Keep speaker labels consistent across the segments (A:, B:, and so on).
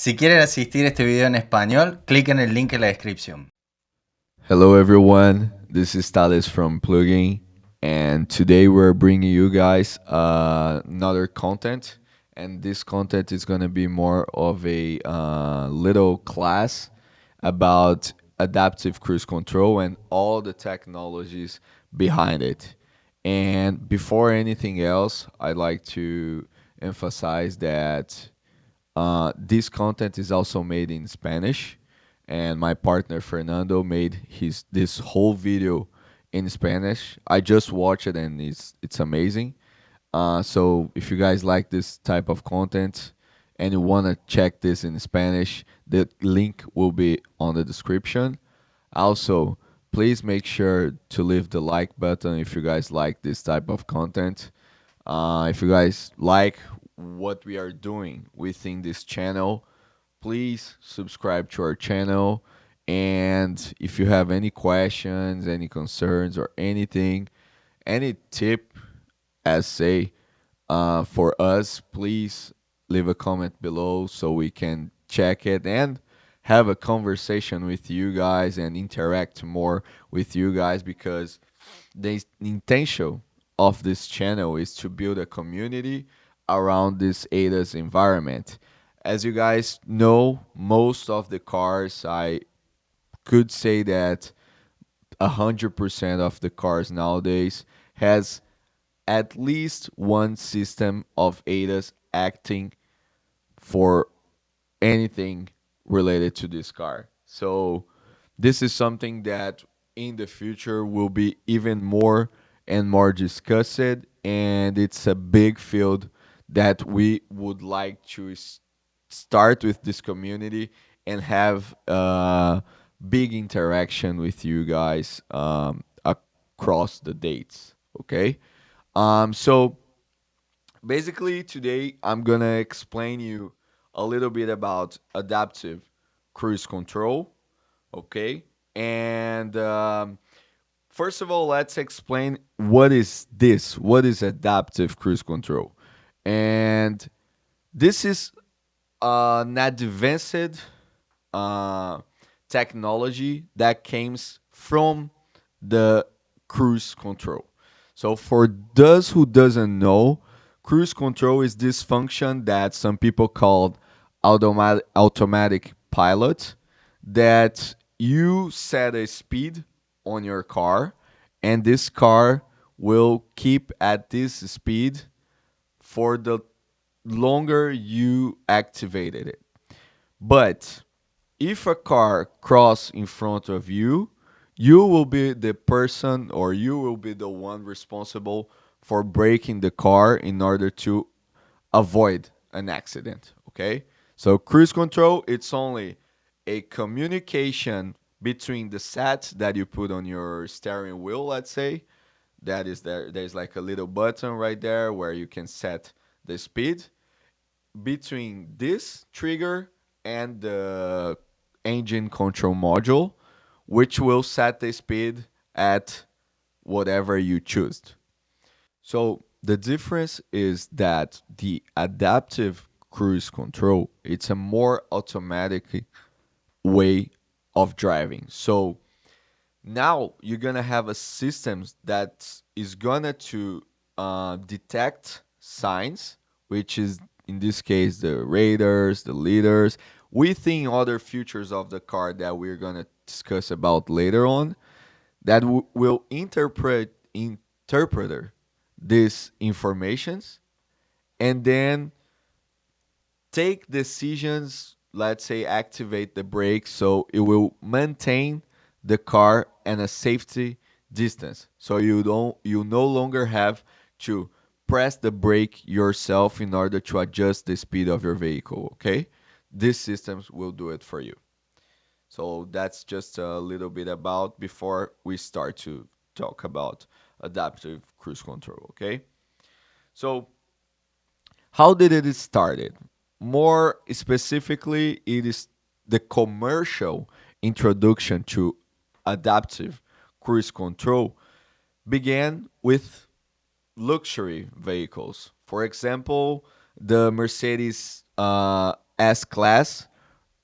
A: Si quieren asistir a este video en español, clic en el link en la descripción.
B: Hello, everyone. This is Thalles from Plugin, and today we're bringing you guys another content. And this content is going to be more of a little class about adaptive cruise control and all the technologies behind it. And before anything else, I'd like to emphasize that this content is also made in Spanish, and my partner Fernando made his this whole video in Spanish. I just watched it and it's amazing. So if you guys like this type of content and you wanna check this in Spanish, the link will be on the description. Also, please make sure to leave the like button if you guys like this type of content. If you guys like what we are doing within this channel, please subscribe to our channel. And if you have any questions, any concerns, or anything, any tip, as say, for us, please leave a comment below so we can check it and have a conversation with you guys and interact more with you guys because the intention of this channel is to build a community around this ADAS environment. As you guys know, most of the cars, I could say that 100% of the cars nowadays has at least one system of ADAS acting for anything related to this car. So this is something that in the future will be even more and more discussed, and it's a big field that we would like to start with this community and have big interaction with you guys across the dates. Okay. So basically today I'm gonna explain you a little bit about adaptive cruise control. Okay, and first of all, let's explain what is this. What is adaptive cruise control? And this is an advanced uh, technology that comes from the cruise control. So for those who doesn't know, cruise control is this function that some people call automatic pilot, that you set a speed on your car and this car will keep at this speed for the longer you activated it. But if a car cross in front of you, you will be the person or you will be the one responsible for braking the car in order to avoid an accident. Okay? So cruise control, it's only a communication between the sats that you put on your steering wheel, let's say. That is there's like a little button right there where you can set the speed between this trigger and the engine control module, which will set the speed at whatever you choose. So the difference is that the adaptive cruise control, it's a more automatic way of driving. So now you're gonna have a system that is gonna to detect signs, which is in this case the radars, the leaders, within other features of the car that we're gonna discuss about later on, that will interpreter these informations and then take decisions, let's say activate the brake so it will maintain the car and a safety distance, so you no longer have to press the brake yourself in order to adjust the speed of your vehicle. Okay, these systems will do it for you. So that's just a little bit about before we start to talk about adaptive cruise control. Okay, so how did it started? More specifically, it is the commercial introduction to adaptive cruise control began with luxury vehicles. For example, the Mercedes S class,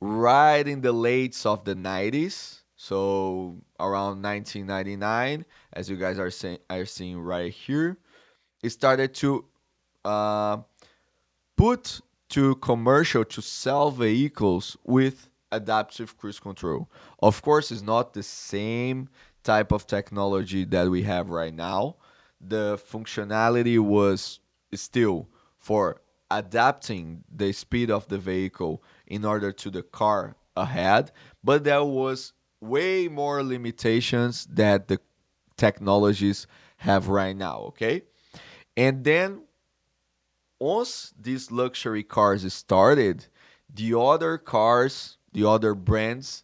B: right in the late of the 90s, so around 1999, as you guys are seeing right here, it started to uh, put to commercial to sell vehicles with adaptive cruise control. Of course, it's not the same type of technology that we have right now. The functionality was still for adapting the speed of the vehicle in order to the car ahead, but there was way more limitations that the technologies have right now, okay? And then once these luxury cars started, the other brands,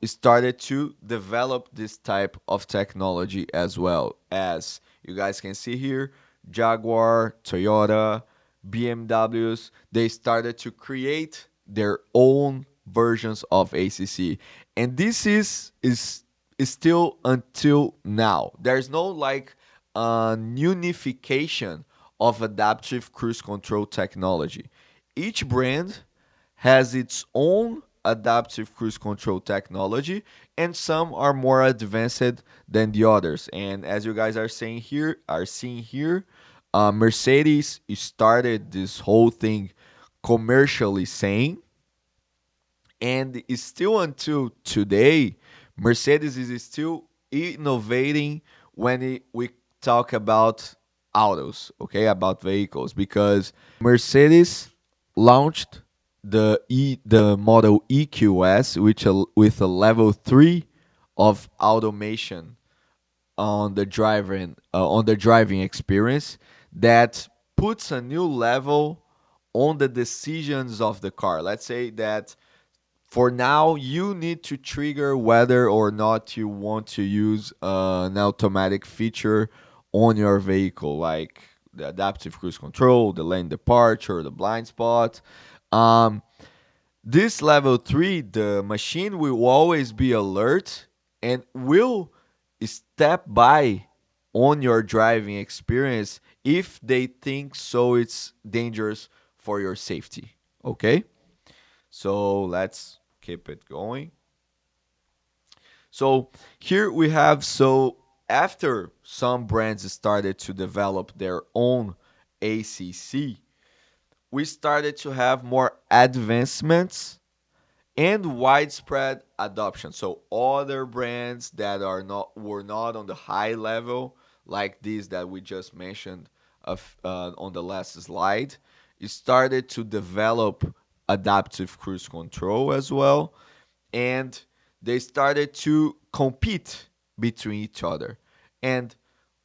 B: started to develop this type of technology as well. As you guys can see here, Jaguar, Toyota, BMWs, they started to create their own versions of ACC, and this is still until now. There's no like unification of adaptive cruise control technology. Each brand has its own adaptive cruise control technology, and some are more advanced than the others. And as you guys are seeing here, Mercedes started this whole thing commercially saying, and it's still until today, Mercedes is still innovating when we talk about autos, okay, about vehicles, because Mercedes launched the model EQS, which with a level 3 of automation on the driving experience that puts a new level on the decisions of the car. Let's say that for now you need to trigger whether or not you want to use an automatic feature on your vehicle, like the adaptive cruise control, the lane departure, the blind spot. um, this level 3, the machine will always be alert and will step by on your driving experience if they think so it's dangerous for your safety. Okay? So let's keep it going. So here we have, so after some brands started to develop their own ACC, we started to have more advancements and widespread adoption. So other brands that were not on the high level, like these that we just mentioned on the last slide, started to develop adaptive cruise control as well, and they started to compete between each other. And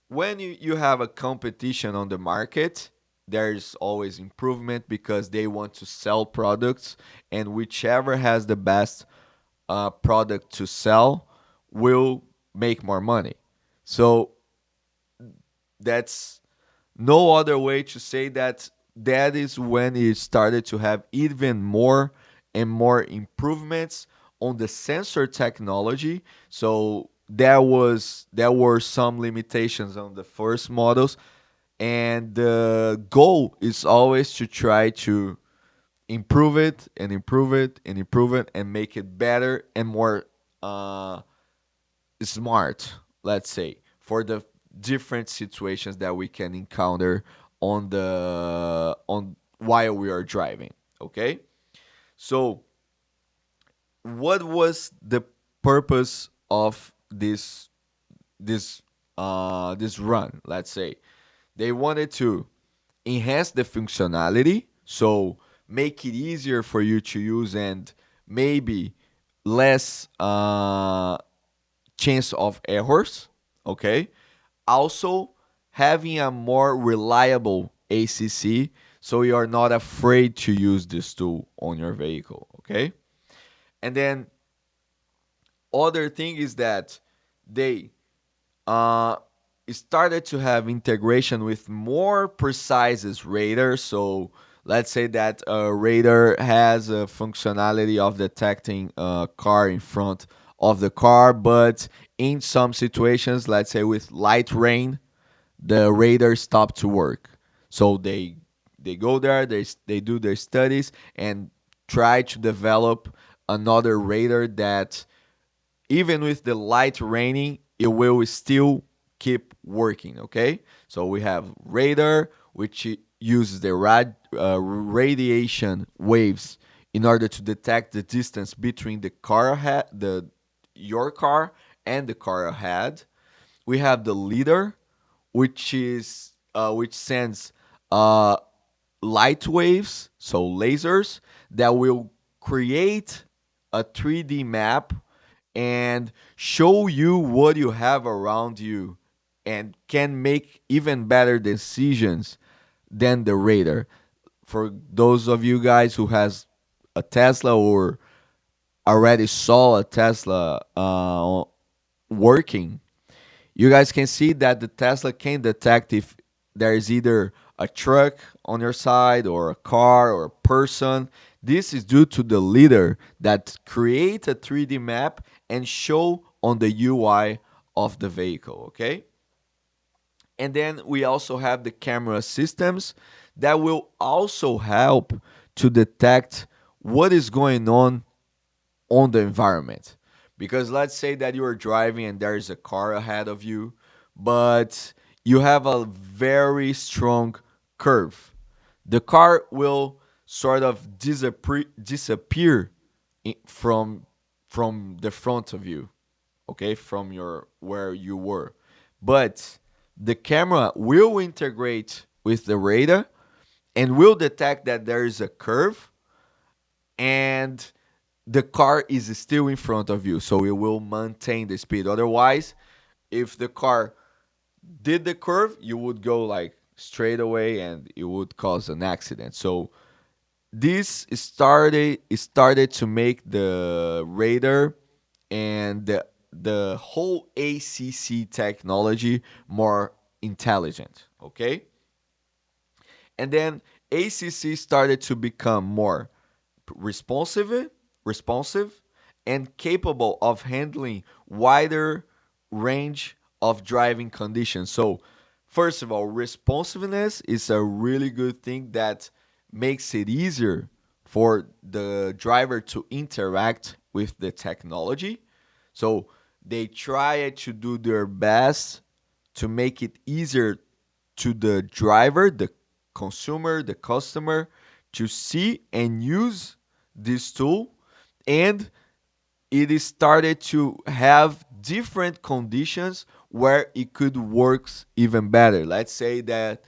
B: when you have a competition on the market, there's always improvement because they want to sell products, and whichever has the best product to sell will make more money. So that's no other way to say that that is when it started to have even more and more improvements on the sensor technology. So there were some limitations on the first models, and the goal is always to try to improve it and improve it and improve it and make it better and more uh, smart, let's say, for the different situations that we can encounter on while we are driving. Okay, so what was the purpose of this run? Let's say they wanted to enhance the functionality, so make it easier for you to use and maybe less chance of errors. Okay, also having a more reliable ACC, so you are not afraid to use this tool on your vehicle. Okay, and then other thing is that they uh, started to have integration with more precise radar. So let's say that a radar has a functionality of detecting a car in front of the car, but in some situations, let's say with light rain, the radar stopped to work. So they go there, they do their studies and try to develop another radar that even with the light raining, it will still keep working. Okay, so we have radar, which uses the radiation waves in order to detect the distance between the car ahead, the your car and the car ahead. We have the lidar, which sends uh, light waves, so lasers that will create a 3D map and show you what you have around you and can make even better decisions than the radar. For those of you guys who has a Tesla or already saw a Tesla working, you guys can see that the Tesla can detect if there is either a truck on your side or a car or a person. This is due to the lidar that create a 3D map and show on the UI of the vehicle, okay? And then we also have the camera systems that will also help to detect what is going on the environment. Because let's say that you are driving and there is a car ahead of you, but you have a very strong curve. The car will sort of disappear from the front of you, okay, from your where you were. But the camera will integrate with the radar and will detect that there is a curve and the car is still in front of you, so it will maintain the speed. Otherwise, if the car did the curve, you would go like straight away and it would cause an accident. So this started to make the radar and the whole ACC technology more intelligent, okay? And then ACC started to become more responsive, responsive, and capable of handling wider range of driving conditions. So, first of all, responsiveness is a really good thing that makes it easier for the driver to interact with the technology. So, they try to do their best to make it easier to the driver, the consumer, the customer to see and use this tool. And it is started to have different conditions where it could work even better. Let's say that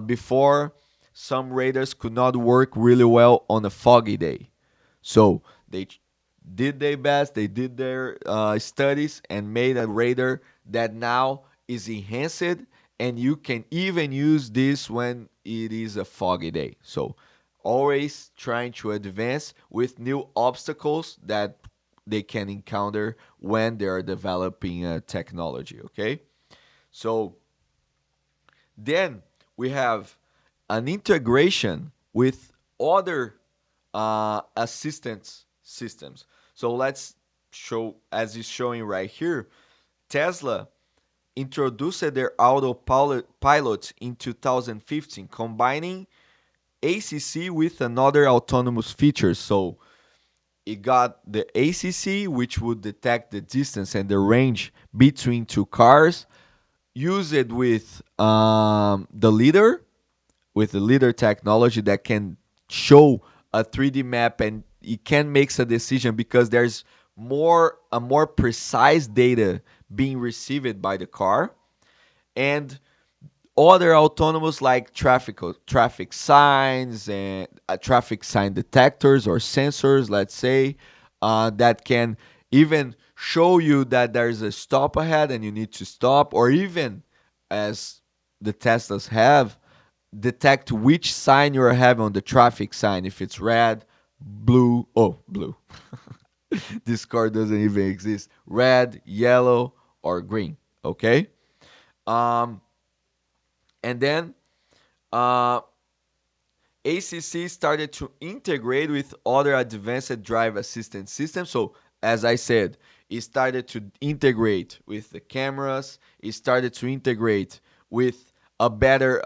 B: before some radars could not work really well on a foggy day. So they did their best, they did their studies and made a radar that now is enhanced and you can even use this when it is a foggy day. So always trying to advance with new obstacles that they can encounter when they are developing technology, okay? So then we have an integration with other assistance systems. So let's show, as is showing right here, Tesla introduced their autopilot in 2015, combining ACC with another autonomous feature. So it got the ACC, which would detect the distance and the range between two cars, use it with the leader technology that can show a 3D map and it can make a decision because there's more precise data being received by the car and other autonomous like traffic signs and traffic sign detectors or sensors, let's say, that can even show you that there's a stop ahead and you need to stop, or even as the Teslas have, detect which sign you're having on the traffic sign, if it's red, blue, oh, blue. This car doesn't even exist. Red, yellow, or green. Okay. Um, and then uh, ACC started to integrate with other advanced drive assistance systems. So, as I said, it started to integrate with the cameras. It started to integrate with a better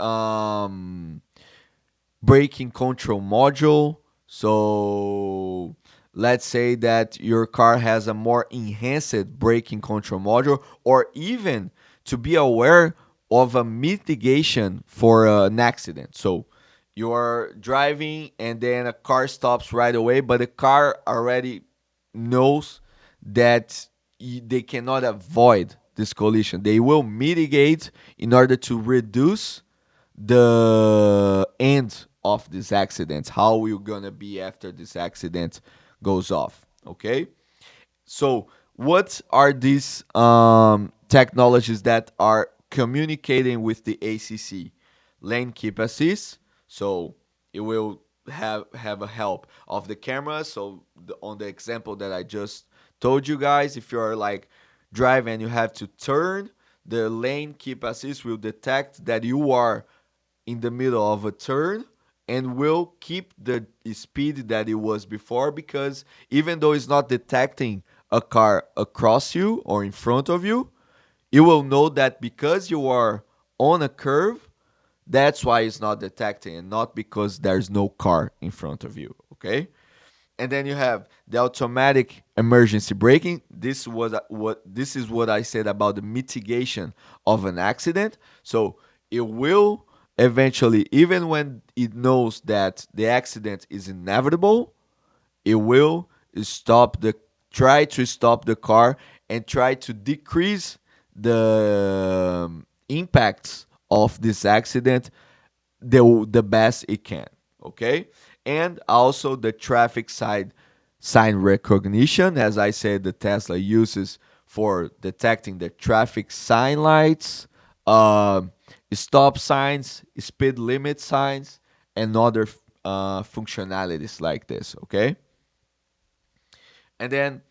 B: braking control module. So let's say that your car has a more enhanced braking control module, or even to be aware of a mitigation for an accident. So you are driving and then a car stops right away, but the car already knows that they cannot avoid this collision. They will mitigate in order to reduce the end of this accident, how we're gonna be after this accident goes off. Okay, so what are these technologies that are communicating with the ACC? Lane keep assist, so it will have a help of the camera. So on the example that I just told you guys, if you're like drive and you have to turn, the lane keep assist will detect that you are in the middle of a turn and will keep the speed that it was before, because even though it's not detecting a car across you or in front of you, it will know that because you are on a curve, that's why it's not detecting, and not because there's no car in front of you. Okay, and then you have the automatic emergency braking. This is what I said about the mitigation of an accident. So it will eventually, even when it knows that the accident is inevitable, it will stop the try to stop the car and try to decrease the impacts of this accident the best it can. Okay, and also the traffic side sign recognition. As I said, the Tesla uses for detecting the traffic sign lights, um, stop signs, speed limit signs, and other functionalities like this. Okay, and then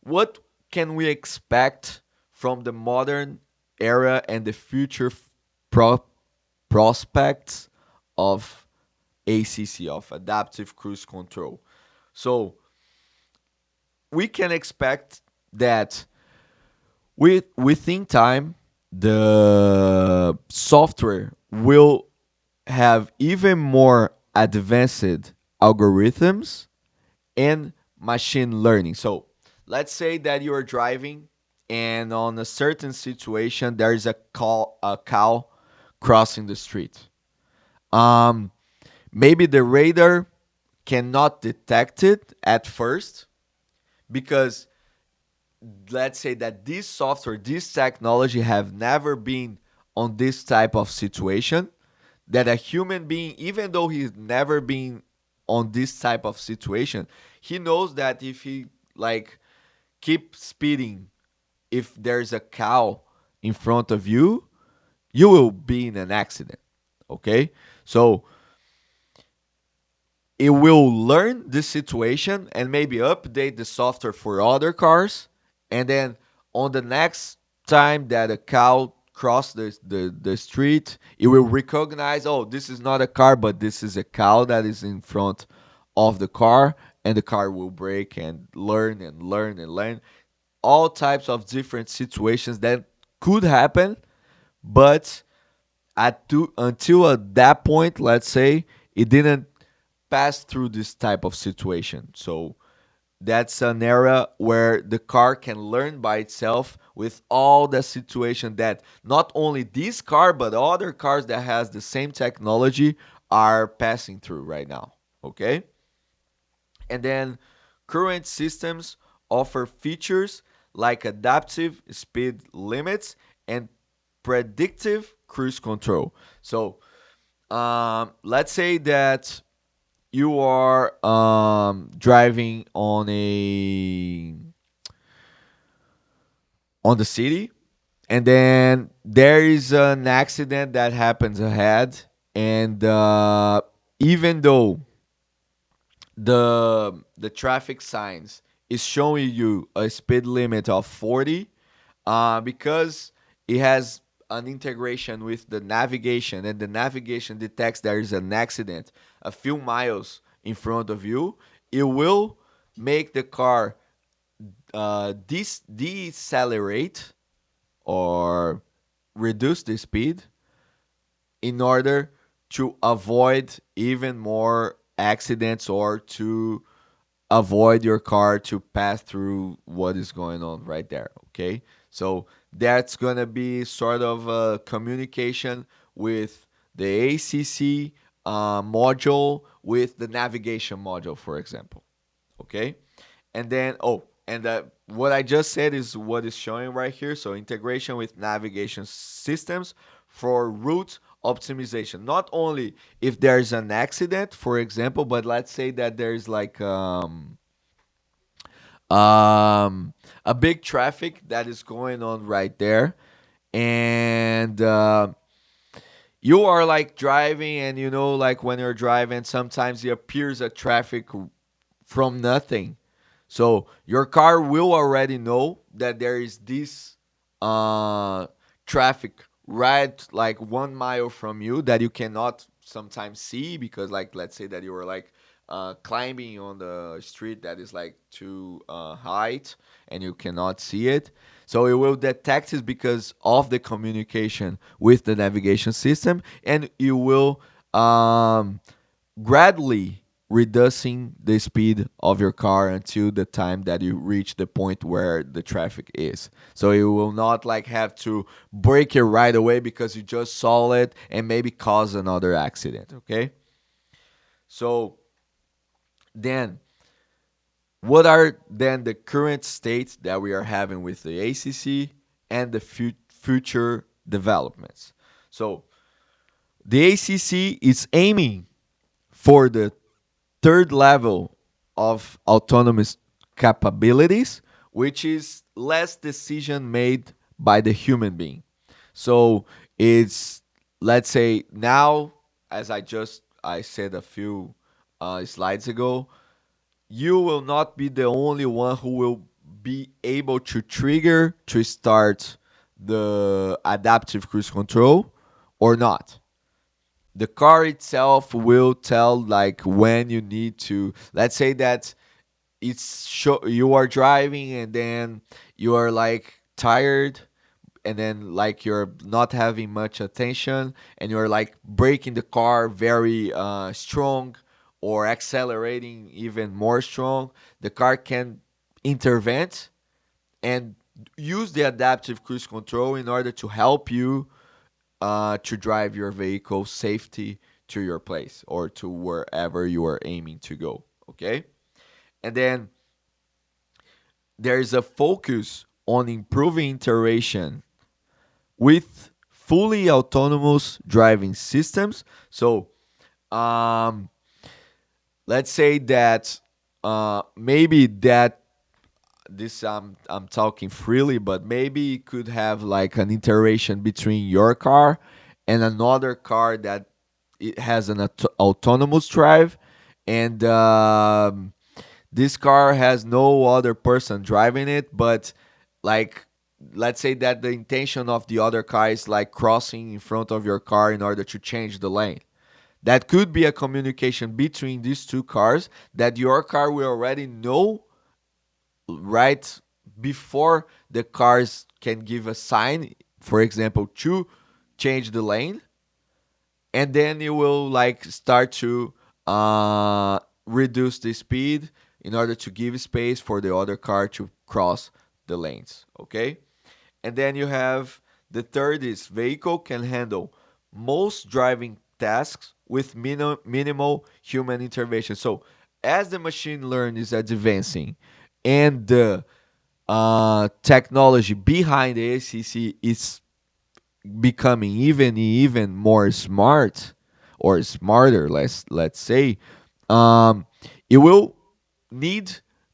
B: what can we expect from the modern era and the future pro- prospects of ACC, of adaptive cruise control? So we can expect that within time, the software will have even more advanced algorithms and machine learning. So let's say that you are driving and on a certain situation there is a cow crossing the street. Um, Maybe the radar cannot detect it at first, because let's say that this software, this technology have never been on this type of situation, that a human being, even though he's never been on this type of situation, he knows that if he like keep speeding, if there's a cow in front of you, you will be in an accident. Okay, so it will learn this situation and maybe update the software for other cars, and then on the next time that a cow cross the street, it will recognize, oh, this is not a car, but this is a cow that is in front of the car, and the car will brake and learn and learn and learn all types of different situations that could happen. But until at that point, let's say, it didn't pass through this type of situation. So that's an era where the car can learn by itself with all the situation that not only this car but other cars that has the same technology are passing through right now. Okay, and then current systems offer features like adaptive speed limits and predictive cruise control. So let's say that you are driving on the city, and then there is an accident that happens ahead, and even though the traffic signs is showing you a speed limit of 40, because it has an integration with the navigation, and the navigation detects there is an accident a few miles in front of you, it will make the car decelerate or reduce the speed in order to avoid even more accidents or to avoid your car to pass through what is going on right there. Okay, so that's gonna be sort of a communication with the ACC module with the navigation module, for example. Okay, and then what I just said is what is showing right here. So integration with navigation systems for route optimization. Not only if there's an accident, for example, but let's say that there's like um, a big traffic that is going on right there, and you are like driving, and you know, like when you're driving, sometimes it appears a traffic from nothing. So your car will already know that there is this uh, traffic right like 1 mile from you that you cannot sometimes see because, like, let's say that you were like climbing on the street that is like too height and you cannot see it. So it will detect it because of the communication with the navigation system, and you will um, gradually reducing the speed of your car until the time that you reach the point where the traffic is. So you will not like have to brake it right away because you just saw it and maybe cause another accident. Okay. So then, what are then the current states that we are having with the ACC and the future developments? So the ACC is aiming for the third level of autonomous capabilities, which is less decision made by the human being. So it's, let's say now, as I said a few slides ago, you will not be the only one who will be able to trigger to start the adaptive cruise control or not. The car itself will tell like when you need to, let's say that you are driving and then you are like tired, and then like you're not having much attention and you're like braking the car very strong or accelerating even more strong. The car can intervene and use the adaptive cruise control in order to help you to drive your vehicle safety to your place or to wherever you are aiming to go. Okay, and then there's a focus on improving interaction with fully autonomous driving systems. So, um, let's say that maybe that this I'm talking freely, but maybe it could have like an interaction between your car and another car that it has an autonomous drive, and this car has no other person driving it, but like let's say that the intention of the other car is like crossing in front of your car in order to change the lane. That could be a communication between these two cars that your car will already know right before the cars can give a sign, for example, to change the lane, and then you will like start to uh, reduce the speed in order to give space for the other car to cross the lanes. Okay, and then you have the third is vehicle can handle most driving tasks with minimal human intervention. So as the machine learning is advancing and the technology behind the ACC is becoming even more smart or smarter, let's say, um, it will need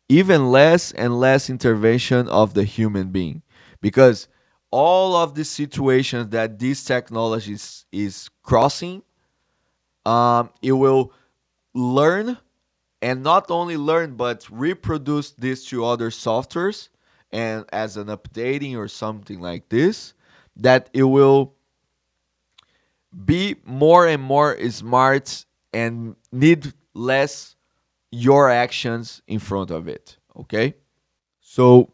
B: even less and less intervention of the human being, because all of the situations that this technology is crossing, it will learn, and not only learn but reproduce this to other softwares and as an updating or something like this, that it will be more and more smart and need less your actions in front of it. Okay, so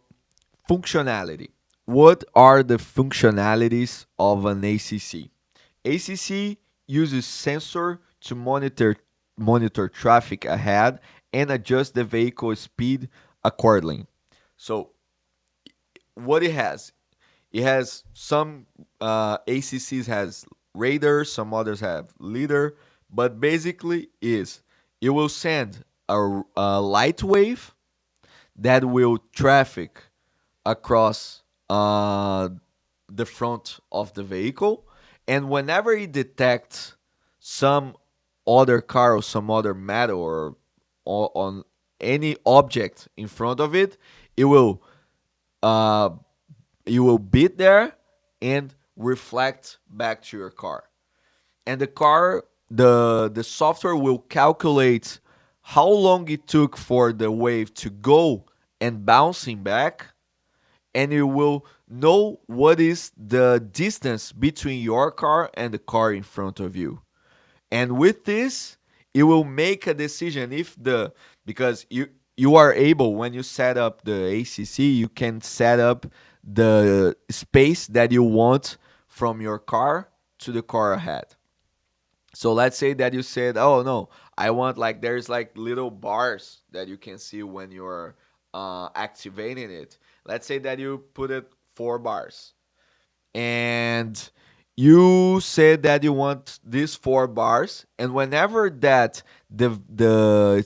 B: functionality. What are the functionalities of an ACC? ACC uses sensor to monitor monitor traffic ahead and adjust the vehicle speed accordingly. So what it has some ACCs has radar, some others have lidar, but basically is it will send a light wave that will traffic across the front of the vehicle, and whenever it detects some other car or some other metal or on any object in front of it, it will uh, you will beat there and reflect back to your car. And the software will calculate how long it took for the wave to go and bouncing back, and you will know what is the distance between your car and the car in front of you. And with this, it will make a decision if the because you are able, when you set up the ACC, you can set up the space that you want from your car to the car ahead. So let's say that you said, "Oh no, I want like there's like little bars that you can see when you're activating it." Let's say that you put it 4 bars, and you said that you want these 4 bars, and whenever that the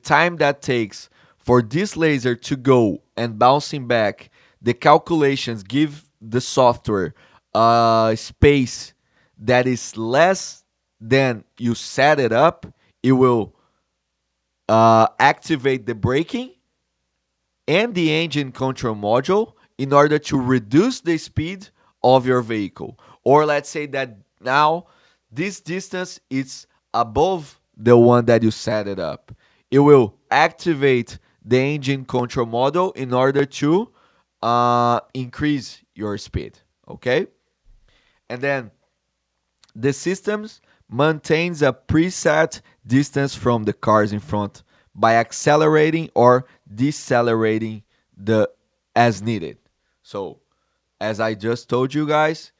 B: time that takes for this laser to go and bouncing back, the calculations give the software space that is less than you set it up, it will activate the braking and the engine control module in order to reduce the speed of your vehicle. Or let's say that now this distance is above the one that you set it up. It will activate the engine control module in order to increase your speed. Okay? And then the systems maintains a preset distance from the cars in front by accelerating or decelerating the as needed. So, as I just told you guys,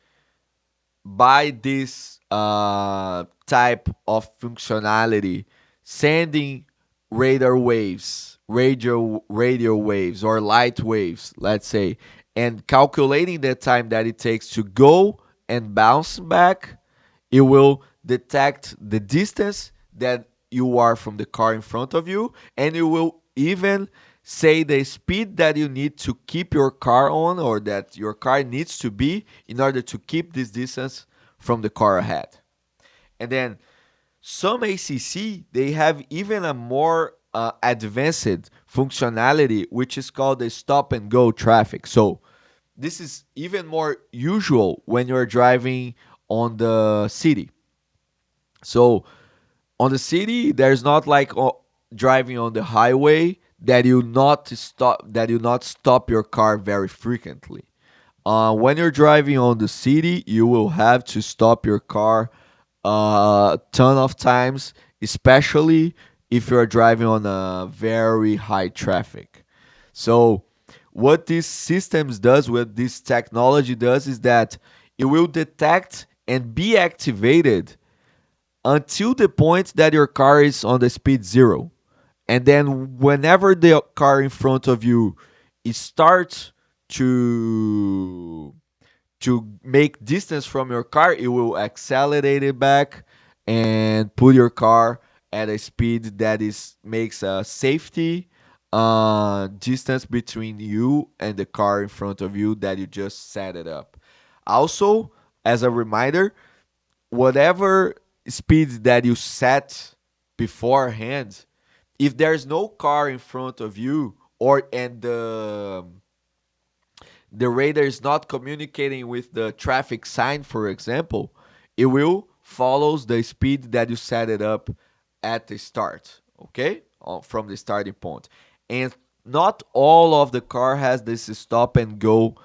B: by this type of functionality, sending radio waves, or light waves, let's say, and calculating the time that it takes to go and bounce back, it will detect the distance that you are from the car in front of you, and it will even say the speed that you need to keep your car on, or that your car needs to be in order to keep this distance from the car ahead. And then some ACC, they have even a more advanced functionality, which is called the stop and go traffic. So this is even more usual when you're driving on the city. So on the city, there's not like driving on the highway that you not stop your car very frequently. When you're driving on the city, you will have to stop your car a ton of times, especially if you're driving on a very high traffic. So, what this systems does, what this technology does, is that it will detect and be activated until the point that your car is on the speed zero. And then whenever the car in front of you it starts to make distance from your car, it will accelerate it back and put your car at a speed that is makes a safety distance between you and the car in front of you that you just set it up. Also, as a reminder, whatever speed that you set beforehand, if there's no car in front of you, or and the radar is not communicating with the traffic sign, for example, it will follows the speed that you set it up at the start, okay, from the starting point. And not all of the car has this stop and go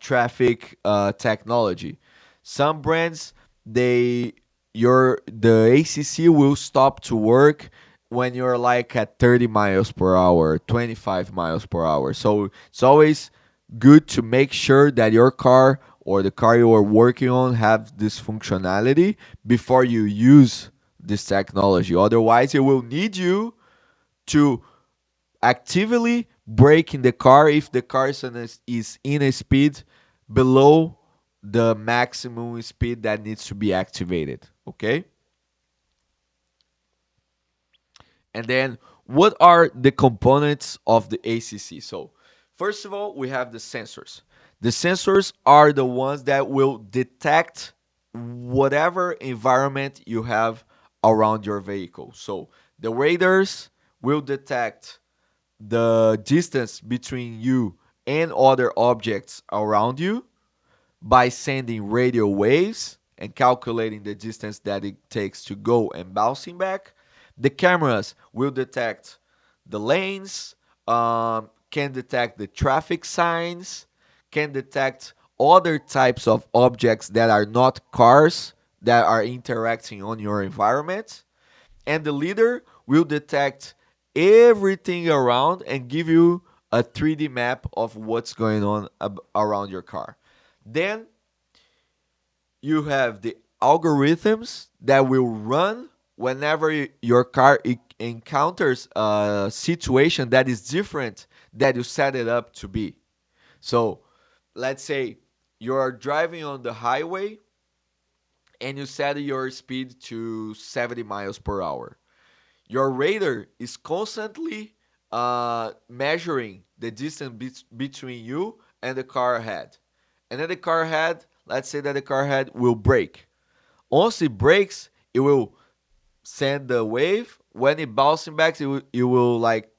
B: traffic technology. Some brands, they your the ACC will stop to work when you're like at 30 miles per hour, 25 miles per hour. So it's always good to make sure that your car or the car you are working on have this functionality before you use this technology. Otherwise, it will need you to actively brake in the car if the car is in a speed below the maximum speed that needs to be activated. Okay? And then what are the components of the ACC? So, first of all, we have the sensors. The sensors are the ones that will detect whatever environment you have around your vehicle. So, the radars will detect the distance between you and other objects around you by sending radio waves and calculating the distance that it takes to go and bouncing back. The cameras will detect the lanes, can detect the traffic signs, can detect other types of objects that are not cars that are interacting on your environment. And the leader will detect everything around and give you a 3D map of what's going on around your car. Then you have the algorithms that will run whenever your car encounters a situation that is different that you set it up to be. So, let's say you're driving on the highway and you set your speed to 70 miles per hour. Your radar is constantly measuring the distance between you and the car ahead. And then the car ahead, let's say that the car ahead will brake. Once it breaks, it will send the wave. When it bouncing back, it will like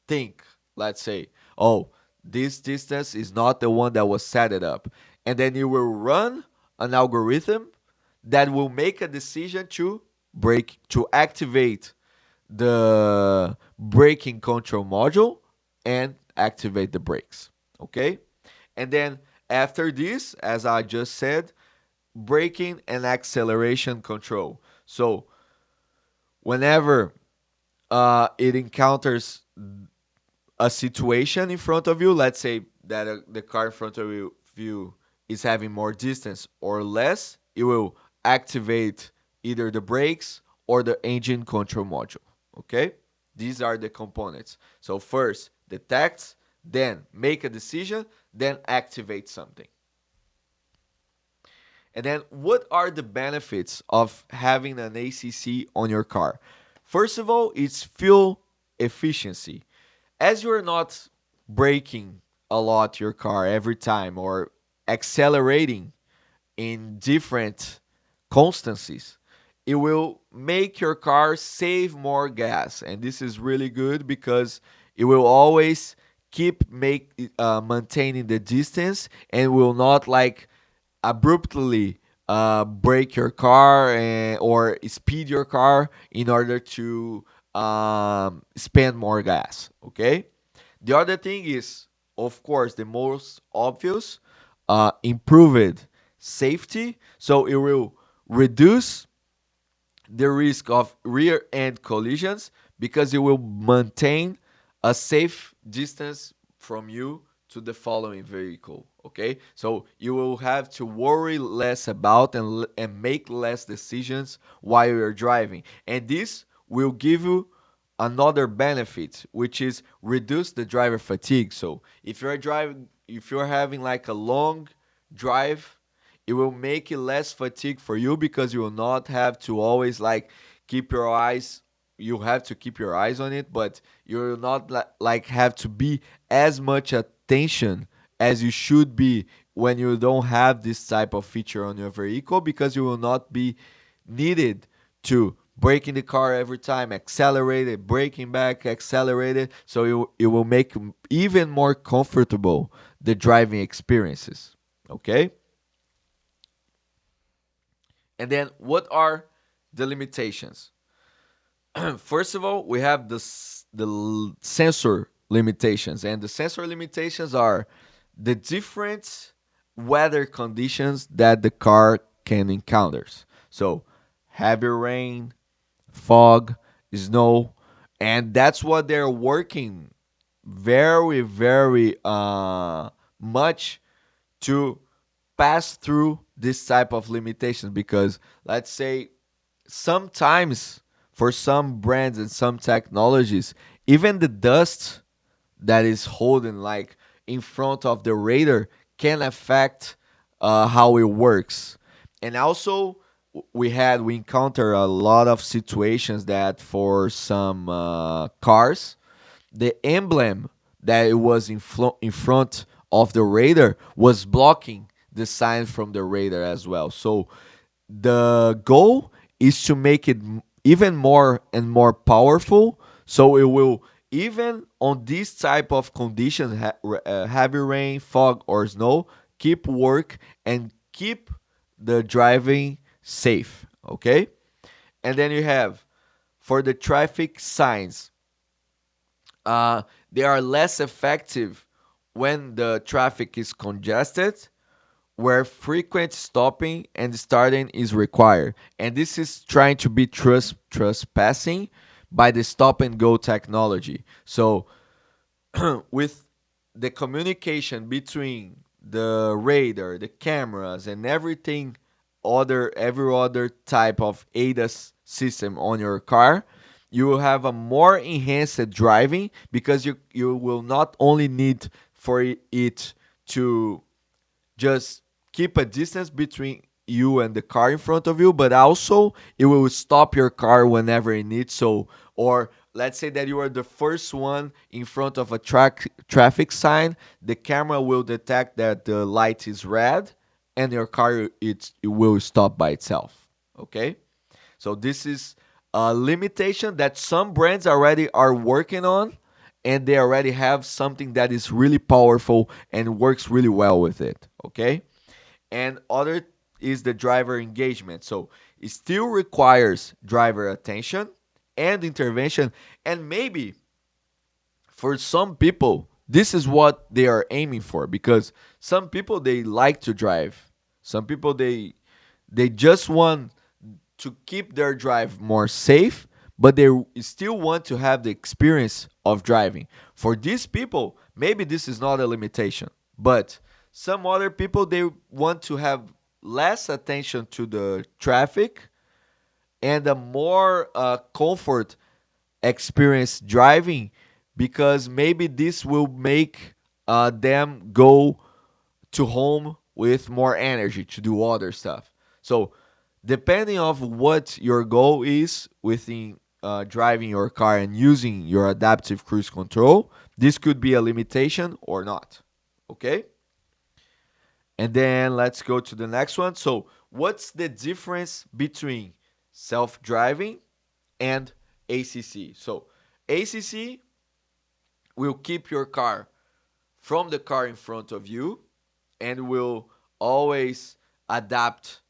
B: think, let's say, oh, this distance is not the one that was set it up. And then it will run an algorithm that will make a decision to break, to activate the braking control module and activate the brakes. Okay? And then after this, as I just said, braking and acceleration control. So whenever it encounters a situation in front of you, let's say that the car in front of you is having more distance or less, it will activate either the brakes or the engine control module. Okay? These are the components. So first, detect, then make a decision, then activate something. And then what are the benefits of having an ACC on your car? First of all, it's fuel efficiency. As you're not braking a lot your car every time or accelerating in different constancies, it will make your car save more gas. And this is really good because it will always keep maintaining the distance and will not like abruptly brake your car or speed your car in order to spend more gas. Okay. The other thing is, of course, the most obvious, improved safety. So it will reduce the risk of rear end collisions because it will maintain a safe distance from you to the following vehicle. Okay, so you will have to worry less about and make less decisions while you're driving, and this will give you another benefit, which is reduce the driver fatigue. So if you're having like a long drive, it will make it less fatigue for you because you will not have to always like keep your eyes you have to keep your eyes on it, but you will not like have to be as much attention as you should be when you don't have this type of feature on your vehicle, because you will not be needed to braking the car every time, accelerate it, braking back, accelerate it. So it will make even more comfortable the driving experiences. Okay. And then what are the limitations? First of all, we have the sensor limitations, and the sensor limitations are the different weather conditions that the car can encounter. So, heavy rain, fog, snow, and that's what they're working very, very much to pass through this type of limitations. Because let's say sometimes for some brands and some technologies, even the dust that is holding like in front of the radar can affect how it works. And also we encounter a lot of situations that for some cars, the emblem that it was in front of the radar was blocking the sign from the radar as well. So the goal is to make it even more and more powerful, so it will, even on this type of conditions, heavy rain, fog, or snow, keep work and keep the driving safe. Okay. And then you have, for the traffic signs, they are less effective when the traffic is congested, where frequent stopping and starting is required. And this is trying to be trespassing by the stop and go technology. So with the communication between the radar, the cameras, and every other type of ADAS system on your car, you will have a more enhanced driving, because you will not only need for it to just keep a distance between you and the car in front of you, but also it will stop your car whenever it needs. So, or let's say that you are the first one in front of a traffic sign, the camera will detect that the light is red, and your car, it will stop by itself. Okay, so this is a limitation that some brands already are working on, and they already have something that is really powerful and works really well with it. Okay. And other is the driver engagement. So it still requires driver attention and intervention. And maybe for some people, this is what they are aiming for, because some people, they like to drive. Some people, they just want to keep their drive more safe, but they still want to have the experience of driving. For these people, maybe this is not a limitation, but some other people, they want to have less attention to the traffic and a more comfort experience driving, because maybe this will make them go to home with more energy to do other stuff. So, depending of what your goal is within driving your car and using your adaptive cruise control, this could be a limitation or not. Okay? And then let's go to the next one. So, what's the difference between self-driving and ACC? So, ACC will keep your car from the car in front of you and will always adapt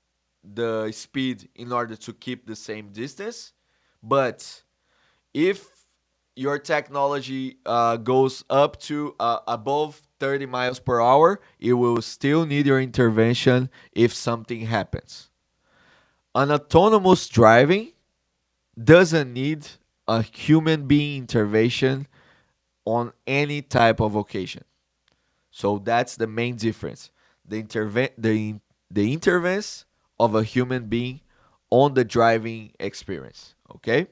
B: the speed in order to keep the same distance. But if your technology goes up to above 30 miles per hour, it will still need your intervention if something happens. An autonomous driving doesn't need a human being intervention on any type of occasion. So that's the main difference. The intervention of a human being on the driving experience. Okay?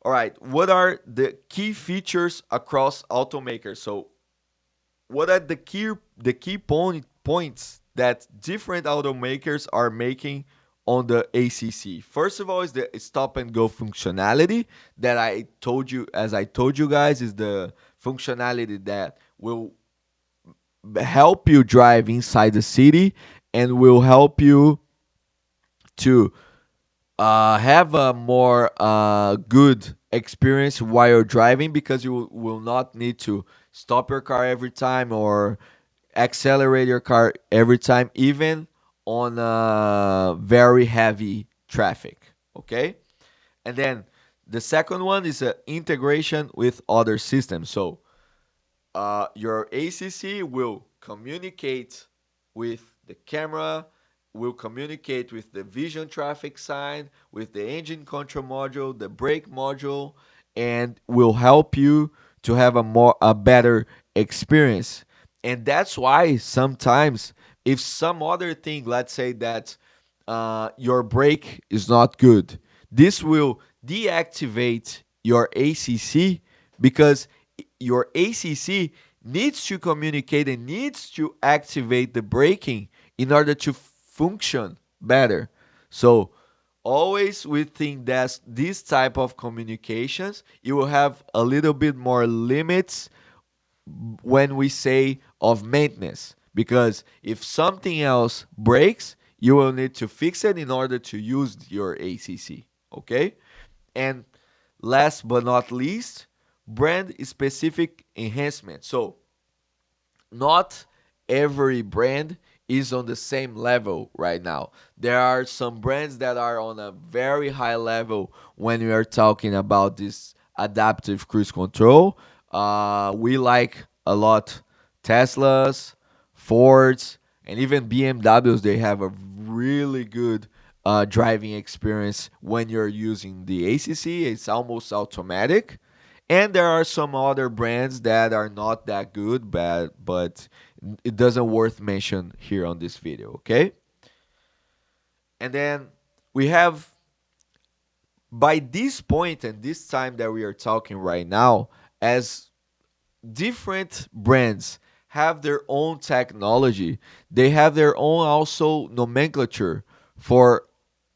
B: All right. What are the key features across automakers? So what are the key points that different automakers are making on the ACC? First of all, is the stop and go functionality that I told you guys, is the functionality that will help you drive inside the city and will help you to have a more good experience while you're driving, because you will not need to stop your car every time or accelerate your car every time, even on very heavy traffic. Okay. And then the second one is integration with other systems. So your ACC will communicate with the camera, will communicate with the vision traffic sign, with the engine control module, the brake module, and will help you to have a better experience. And that's why sometimes, if some other thing, let's say that your brake is not good. This will deactivate your ACC because your ACC needs to communicate and needs to activate the braking in order to function better. So always within this type of communications, you will have a little bit more limits when we say of maintenance, because if something else breaks, you will need to fix it in order to use your ACC. Okay. And last but not least, brand specific enhancement. So not every brand is on the same level right now. There are some brands that are on a very high level when we are talking about this adaptive cruise control. We like a lot Teslas, Fords, and even BMWs. They have a really good driving experience when you're using the ACC. It's almost automatic. And there are some other brands that are not that good, but it doesn't worth mention here on this video, okay? And then we have, by this point and this time that we are talking right now, as different brands have their own technology, they have their own also nomenclature for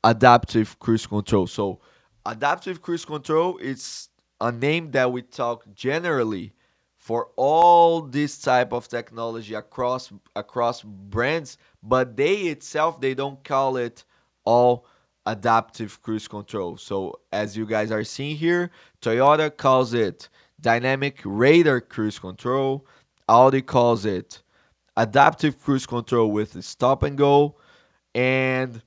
B: adaptive cruise control. So adaptive cruise control is a name that we talk generally for all this type of technology across brands, but they itself, they don't call it all adaptive cruise control. So as you guys are seeing here, Toyota calls it dynamic radar cruise control. Audi calls it adaptive cruise control with stop and go, and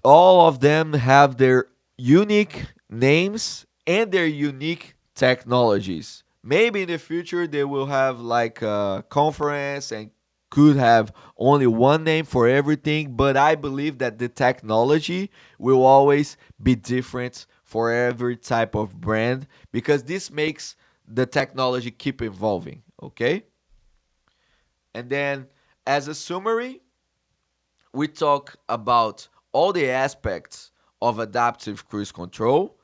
B: all of them have their unique names and their unique technologies. Maybe in the future they will have like a conference and could have only one name for everything, but I believe that the technology will always be different for every type of brand because this makes the technology keep evolving, okay? And then as a summary, we talk about all the aspects of adaptive cruise control,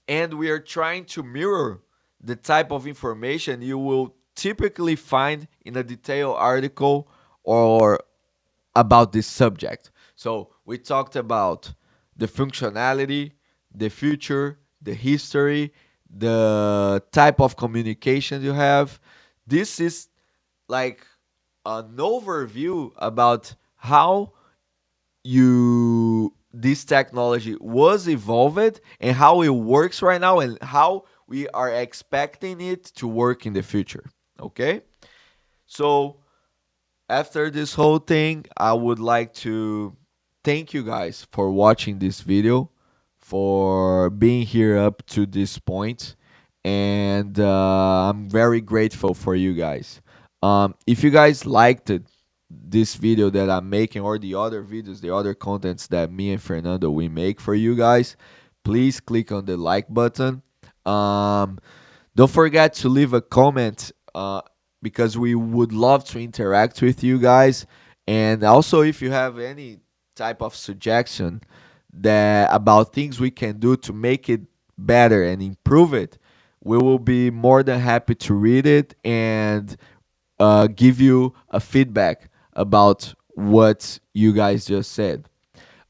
B: and we are trying to mirror the type of information you will typically find in a detailed article or about this subject. So we talked about the functionality, the future, the history, the type of communication you have. This is like an overview about how you this technology was evolved and how it works right now and how we are expecting it to work in the future. Okay? So after this whole thing, I would like to thank you guys for watching this video, for being here up to this point, and I'm very grateful for you guys. If you guys liked it, this video that I'm making or the other videos, the other contents that me and Fernando we make for you guys, please click on the like button. Um, don't forget to leave a comment because we would love to interact with you guys. And also, if you have any type of suggestion that about things we can do to make it better and improve it, we will be more than happy to read it and give you a feedback about what you guys just said.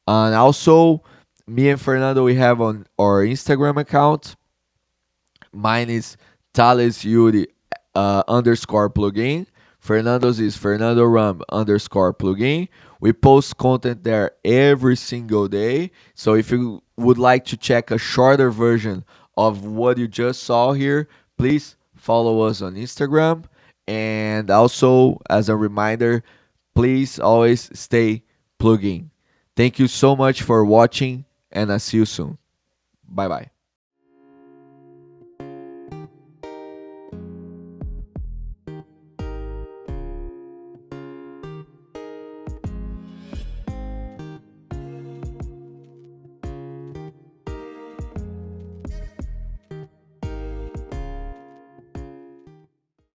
B: And also, me and Fernando, we have on our Instagram account. Mine is Thalles Yuri underscore plugin. Fernando's is Fernando Ramb underscore plugin. We post content there every single day. So if you would like to check a shorter version of what you just saw here, please follow us on Instagram. And also, as a reminder, please always stay plugging. Thank you so much for watching, and I'll see you soon. Bye bye.